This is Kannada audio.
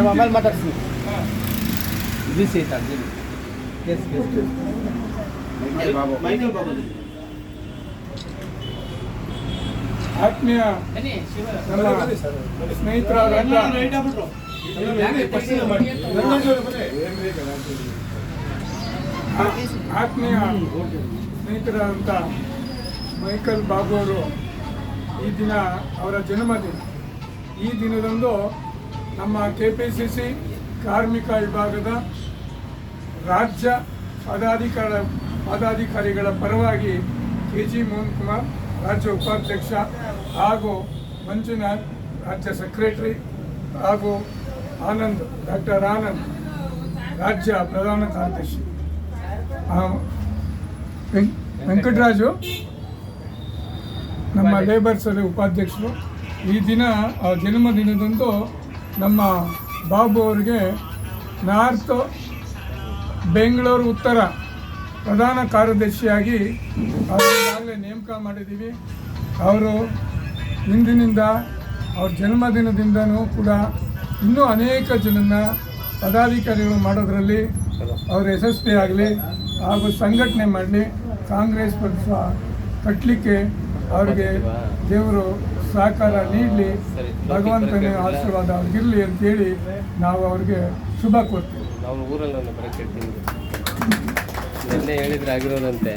ಆಮೇಲೆ ಮಾತಾಡ್ತೀನಿ ಬಿಸಿ ಐತೆ ಅರ್ಜುನ್ ಕೇಸ್ ಆತ್ಮೀಯ ಸ್ನೇಹಿತರಾದ ಆತ್ಮೀಯ ಸ್ನೇಹಿತರಾದಂಥ ಮೈಕಲ್ ಬಾಬು ಅವರು ಈ ದಿನ ಅವರ ಜನ್ಮದಿನ. ಈ ದಿನದಂದು ನಮ್ಮ KPCC ಕಾರ್ಮಿಕ ವಿಭಾಗದ ರಾಜ್ಯ ಪದಾಧಿಕಾರಿಗಳ ಪರವಾಗಿ KG ಮೋಹನ್ ಕುಮಾರ್ ರಾಜ್ಯ ಉಪಾಧ್ಯಕ್ಷ ಹಾಗೂ ಮಂಜುನಾಥ್ ರಾಜ್ಯ ಸೆಕ್ರೆಟರಿ ಹಾಗೂ ಆನಂದ್ ಡಾಕ್ಟರ್ ಆನಂದ್ ರಾಜ್ಯ ಪ್ರಧಾನ ಕಾರ್ಯದರ್ಶಿ ವೆಂಕಟರಾಜು ನಮ್ಮ ಲೇಬರ್ಸ್ ಉಪಾಧ್ಯಕ್ಷರು ಈ ದಿನ ಜನ್ಮದಿನದಂದು ನಮ್ಮ ಬಾಬು ಅವರಿಗೆ ನಾರ್ತ್ ಬೆಂಗಳೂರು ಉತ್ತರ ಪ್ರಧಾನ ಕಾರ್ಯದರ್ಶಿಯಾಗಿ ಈಗಾಗಲೇ ನೇಮಕ ಮಾಡಿದ್ದೀವಿ. ಅವರು ಇಂದಿನಿಂದ ಅವ್ರ ಜನ್ಮದಿನದಿಂದನೂ ಕೂಡ ಇನ್ನೂ ಅನೇಕ ಜನನ್ನ ಪದಾಧಿಕಾರಿಗಳು ಮಾಡೋದರಲ್ಲಿ ಅವರು ಯಶಸ್ವಿಯಾಗಲಿ ಹಾಗೂ ಸಂಘಟನೆ ಮಾಡಲಿ, ಕಾಂಗ್ರೆಸ್ ಪಕ್ಷ ಕಟ್ಟಲಿಕ್ಕೆ ಅವ್ರಿಗೆ ದೇವರು ಸಹಕಾರ ನೀಡಲಿ, ಭಗವಂತನ ಆಶೀರ್ವಾದ ಅವ್ರಿಗಿರಲಿ ಅಂತೇಳಿ ನಾವು ಅವ್ರಿಗೆ ಶುಭ ಕೊಡ್ತೀವಿ. ನಾವು ಊರಲ್ಲಿ ಬರೋಕ್ಕೆ ಹೇಳ್ತೀನಿ, ನಿನ್ನೆ ಹೇಳಿದ್ರೆ ಆಗಿರೋದಂತೆ.